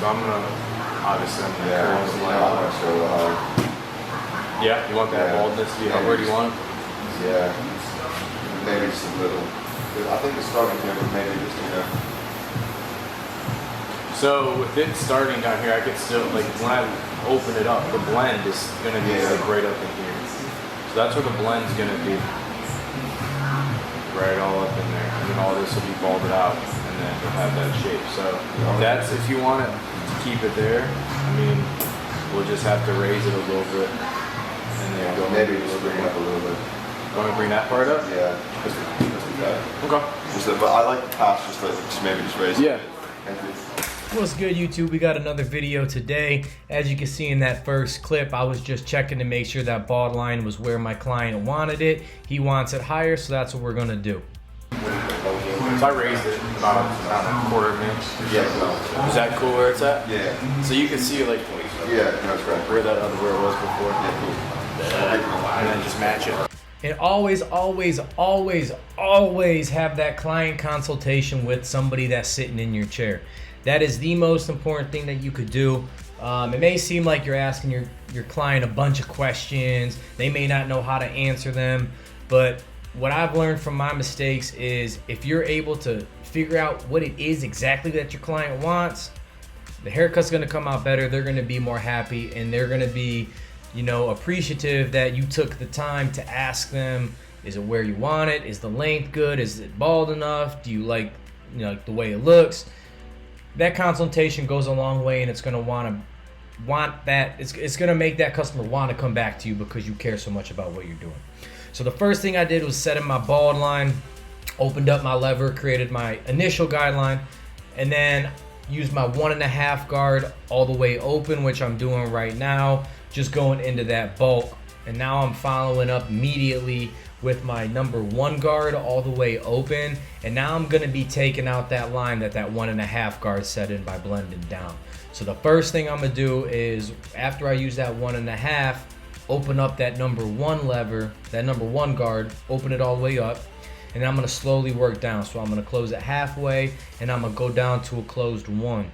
So I'm gonna obviously I'm gonna show the hard. Yeah, you want that baldness to be where do you want it? Yeah, maybe just a little. I think it's starting here, but maybe just So with it starting down here, I could still like when I open it up, the blend is gonna be like right up in here. So that's where the blend's gonna be. Right all up in there, and then all this will be balded out, and then you'll have that shape. So that's if you want it to keep it there. I mean, we'll just have to raise it a little bit, and then go maybe just bring it up a little bit. Want to bring that part up? Yeah, just that. Okay. But I like the pass, just maybe just raise it. Yeah. Thank you. What's good, YouTube? We got another video today. As you can see in that first clip, I was just checking to make sure that bald line was where my client wanted it. He wants it higher, so that's what we're gonna do. So I raised it about a quarter of an inch. Yeah. Is that cool where it's at? Yeah. So you can see like That's right. where it was before. Yeah, cool. And then just match it. And always, always, always, always have that client consultation with somebody that's sitting in your chair. That is the most important thing that you could do. It may seem like you're asking your client a bunch of questions. They may not know how to answer them. But what I've learned from my mistakes is if you're able to figure out what it is exactly that your client wants, the haircut's gonna come out better. They're gonna be more happy, and they're gonna be, appreciative that you took the time to ask them, is it where you want it? Is the length good? Is it bald enough? Do you like the way it looks? That consultation goes a long way, and it's going to want that. It's going to make that customer want to come back to you because you care so much about what you're doing. So the first thing I did was set in my bald line, opened up my lever, created my initial guideline, and then used my 1.5 guard all the way open, which I'm doing right now, just going into that bulk. And now I'm following up immediately with my number 1 guard all the way open, and now I'm gonna be taking out that line that 1.5 guard set in by blending down. So the first thing I'm gonna do is, after I use that 1.5, open up that number 1 lever, that number 1 guard, open it all the way up, and then I'm gonna slowly work down. So I'm gonna close it halfway, and I'm gonna go down to a closed 1.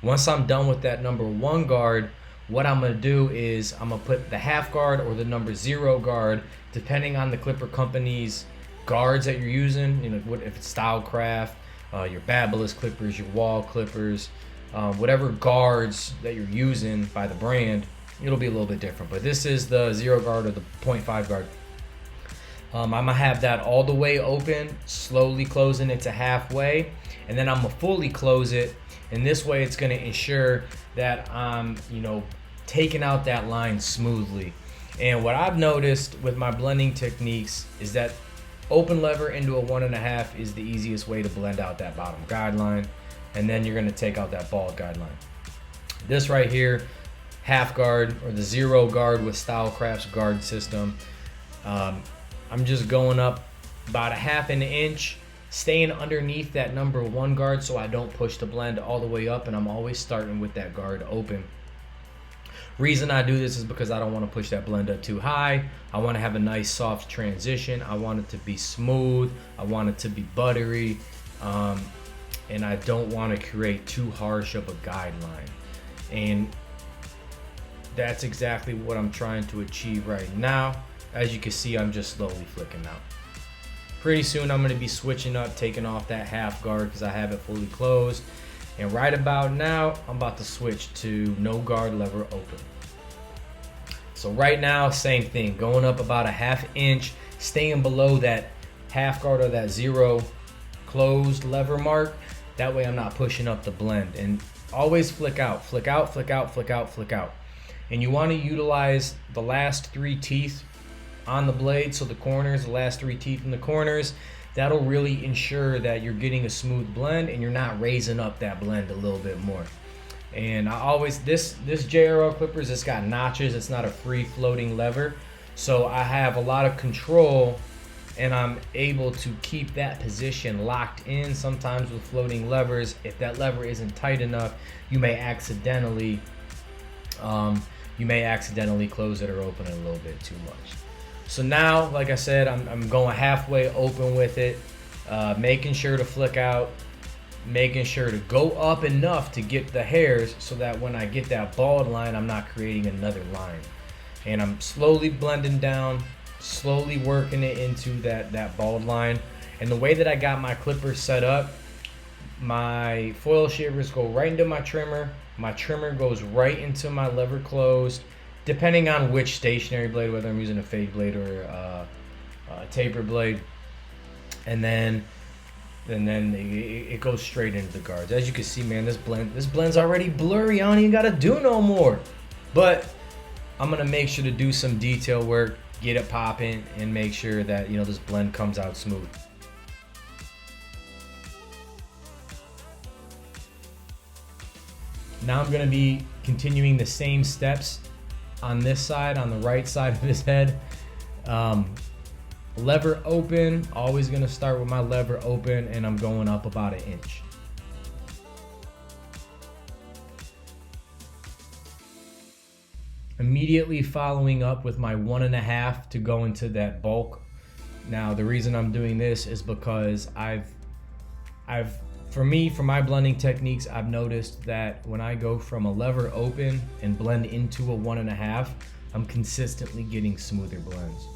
Once I'm done with that number 1 guard, what I'm gonna do is I'm gonna put the half guard or the number 0 guard, depending on the clipper company's guards that you're using. If it's Stylecraft, your Babyliss clippers, your wall clippers, whatever guards that you're using by the brand, it'll be a little bit different. But this is the 0 guard or the 0.5 guard. I'm gonna have that all the way open, slowly closing it to halfway, and then I'm gonna fully close it. And this way it's gonna ensure that I'm, taking out that line smoothly. And what I've noticed with my blending techniques is that open lever into a 1.5 is the easiest way to blend out that bottom guideline. And then you're gonna take out that bald guideline. This right here, half guard or the 0 guard with Stylecraft's guard system. I'm just going up about 1/2 inch, staying underneath that number 1 guard so I don't push the blend all the way up, and I'm always starting with that guard open. Reason I do this is because I don't want to push that blend up too high. I want to have a nice soft transition. I want it to be smooth. I want it to be buttery. And I don't want to create too harsh of a guideline. And that's exactly what I'm trying to achieve right now. As you can see, I'm just slowly flicking out. Pretty soon I'm going to be switching up, taking off that half guard because I have it fully closed. And right about now, I'm about to switch to no guard lever open. So right now, same thing, going up about 1/2 inch, staying below that half guard or that 0 closed lever mark. That way I'm not pushing up the blend. And always flick out, flick out, flick out, flick out, flick out. And you want to utilize the last 3 teeth on the blade, so the corners, the last 3 teeth in the corners. That'll really ensure that you're getting a smooth blend and you're not raising up that blend a little bit more. And I always, this JRL clippers, it's got notches. It's not a free floating lever. So I have a lot of control and I'm able to keep that position locked in. Sometimes with floating levers, if that lever isn't tight enough, you may accidentally close it or open it a little bit too much. So now, like I said, I'm going halfway open with it, making sure to flick out, making sure to go up enough to get the hairs so that when I get that bald line, I'm not creating another line. And I'm slowly blending down, slowly working it into that bald line. And the way that I got my clippers set up, my foil shavers go right into my trimmer goes right into my lever closed, depending on which stationary blade, whether I'm using a fade blade or a taper blade. And then it goes straight into the guards. As you can see, man, this blend's already blurry. I don't even gotta do no more. But I'm gonna make sure to do some detail work, get it popping, and make sure that, you know, this blend comes out smooth. Now I'm gonna be continuing the same steps on this side, on the right side of his head. Lever open, always gonna start with my lever open, and I'm going up about 1 inch. Immediately following up with my 1.5 to go into that bulk. Now the reason I'm doing this is because for my blending techniques, I've noticed that when I go from a lever open and blend into a 1.5, I'm consistently getting smoother blends.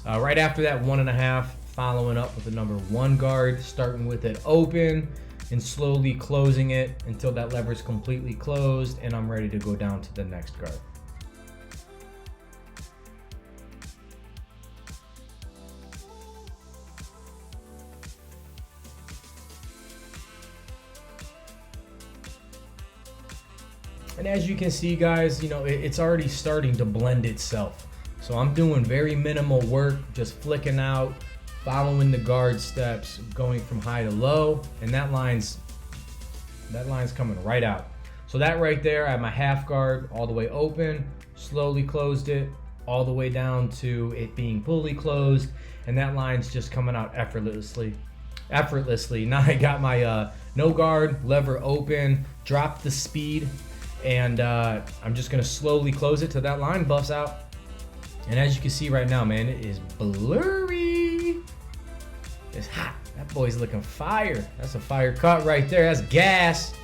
Right after that 1.5, following up with the number 1 guard, starting with it open and slowly closing it until that lever is completely closed and I'm ready to go down to the next guard. And as you can see, guys, you know, it's already starting to blend itself. So I'm doing very minimal work, just flicking out, following the guard steps, going from high to low, and that line's coming right out. So that right there, I have my half guard all the way open, slowly closed it, all the way down to it being fully closed, and that line's just coming out effortlessly. Now I got my no guard, lever open, drop the speed, and I'm just gonna slowly close it till that line buffs out. And as you can see right now, man, it is blurry. It's hot. That boy's looking fire. That's a fire cut right there. That's gas.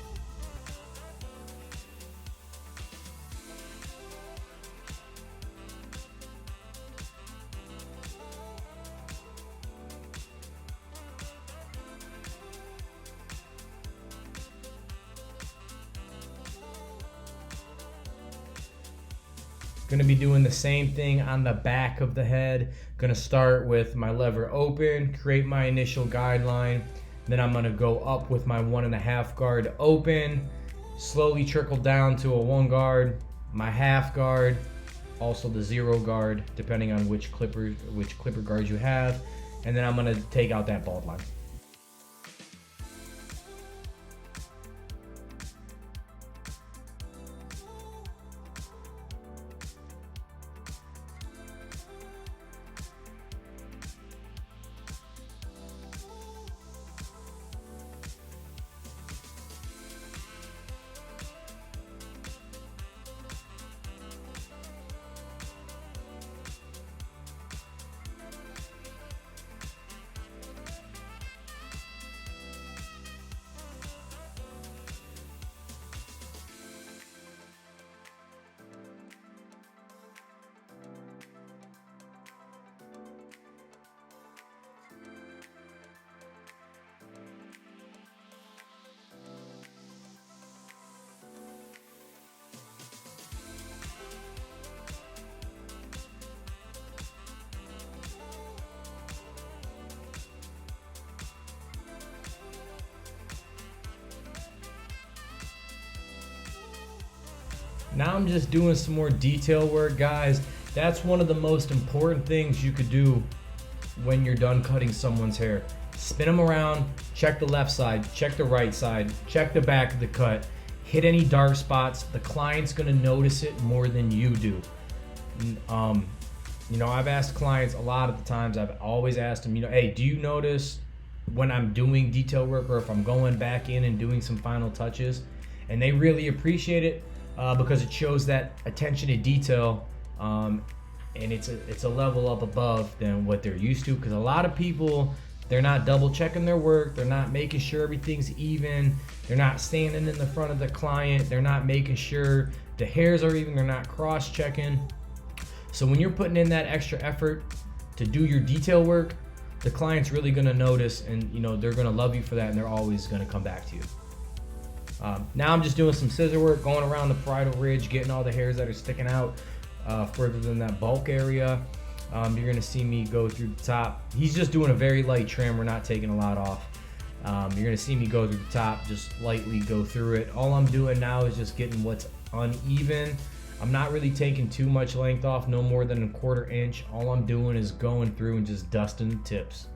Gonna be doing the same thing on the back of the head. Gonna start with my lever open, create my initial guideline. Then I'm gonna go up with my 1.5 guard open, slowly trickle down to a 1 guard, my half guard, also the 0 guard, depending on which clipper guard you have. And then I'm gonna take out that bald line. Now I'm just doing some more detail work, guys. That's one of the most important things you could do when you're done cutting someone's hair. Spin them around, check the left side, check the right side, check the back of the cut, hit any dark spots. The client's gonna notice it more than you do. You know, I've asked clients a lot of the times, I've always asked them, you know, hey, do you notice when I'm doing detail work or if I'm going back in and doing some final touches? And they really appreciate it because it shows that attention to detail, and it's a level up above than what they're used to, because a lot of people They're not double checking their work. They're not making sure everything's even. They're not standing in the front of the client. They're not making sure the hairs are even. They're not cross checking. So when you're putting in that extra effort to do your detail work, the client's really gonna notice, and they're gonna love you for that, and they're always gonna come back to you. Now I'm just doing some scissor work, going around the parietal ridge, getting all the hairs that are sticking out further than that bulk area. You're gonna see me go through the top. He's just doing a very light trim. We're not taking a lot off. You're gonna see me go through the top, just lightly go through it. All I'm doing now is just getting what's uneven. I'm not really taking too much length off, no more than 1/4 inch. All I'm doing is going through and just dusting the tips.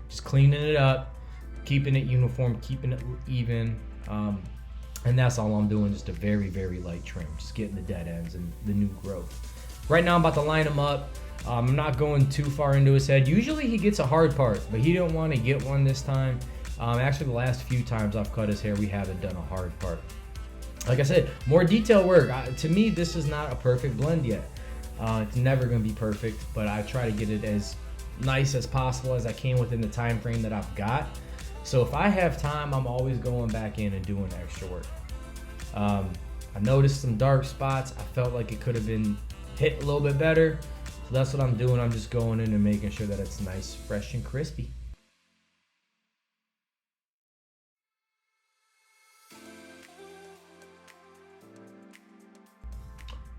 Just cleaning it up, keeping it uniform, keeping it even. And that's all I'm doing, just a very, very light trim, just getting the dead ends and the new growth. Right now I'm about to line him up. I'm not going too far into his head. Usually he gets a hard part, but he didn't want to get one this time. Actually, the last few times I've cut his hair, we haven't done a hard part. Like I said, more detail work. To me, this is not a perfect blend yet. It's never going to be perfect, but I try to get it as nice as possible as I can within the time frame that I've got. So if I have time, I'm always going back in and doing extra work. I noticed some dark spots. I felt like it could have been hit a little bit better. So that's what I'm doing. I'm just going in and making sure that it's nice, fresh, and crispy.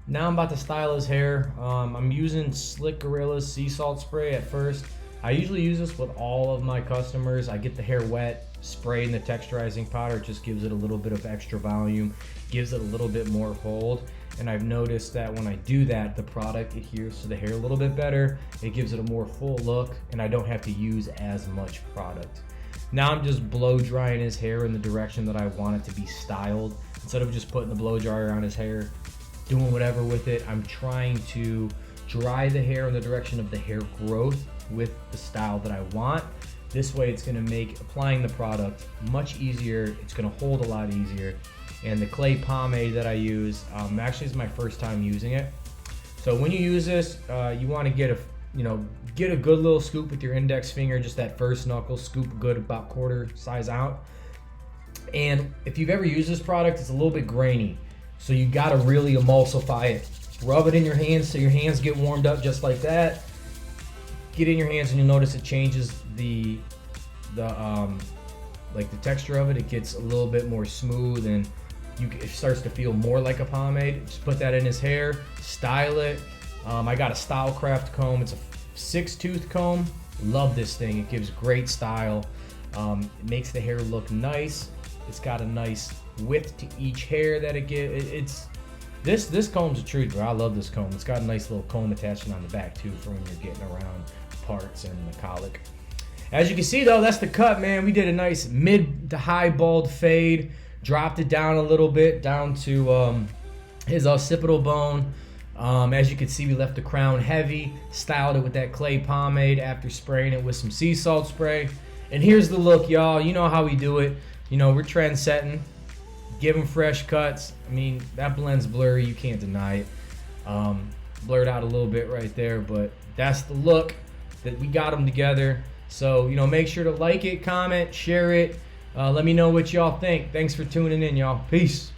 Now I'm about to style his hair. I'm using Slick Gorilla's sea salt spray at first. I usually use this with all of my customers. I get the hair wet, spray in the texturizing powder. It just gives it a little bit of extra volume, gives it a little bit more hold. And I've noticed that when I do that, the product adheres to the hair a little bit better. It gives it a more full look, and I don't have to use as much product. Now I'm just blow drying his hair in the direction that I want it to be styled. Instead of just putting the blow dryer on his hair, doing whatever with it, I'm trying to dry the hair in the direction of the hair growth with the style that I want. This way it's gonna make applying the product much easier. It's gonna hold a lot easier. And the clay pomade that I use, actually is my first time using it. So when you use this, you wanna get a good little scoop with your index finger, just that first knuckle, scoop good about 1/4 size out. And if you've ever used this product, it's a little bit grainy. So you gotta really emulsify it. Rub it in your hands so your hands get warmed up just like that. Get in your hands and you'll notice it changes the texture of it. It gets a little bit more smooth and it starts to feel more like a pomade. Just put that in his hair, style it. I got a Stylecraft comb. It's a 6-tooth comb. Love this thing. It gives great style. It makes the hair look nice. It's got a nice width to each hair that it gives. This comb's a treat, bro. I love this comb. It's got a nice little comb attachment on the back too for when you're getting around parts and the colic. As you can see though, that's the cut, man. We did a nice mid to high bald fade. Dropped it down a little bit, down to his occipital bone. As you can see, we left the crown heavy. Styled it with that clay pomade after spraying it with some sea salt spray. And here's the look, y'all. You know how we do it. We're trend setting. Give them fresh cuts. I mean, that blend's blurry. You can't deny it. Blurred out a little bit right there, but that's the look that we got them together. So, make sure to like it, comment, share it. Let me know what y'all think. Thanks for tuning in, y'all. Peace.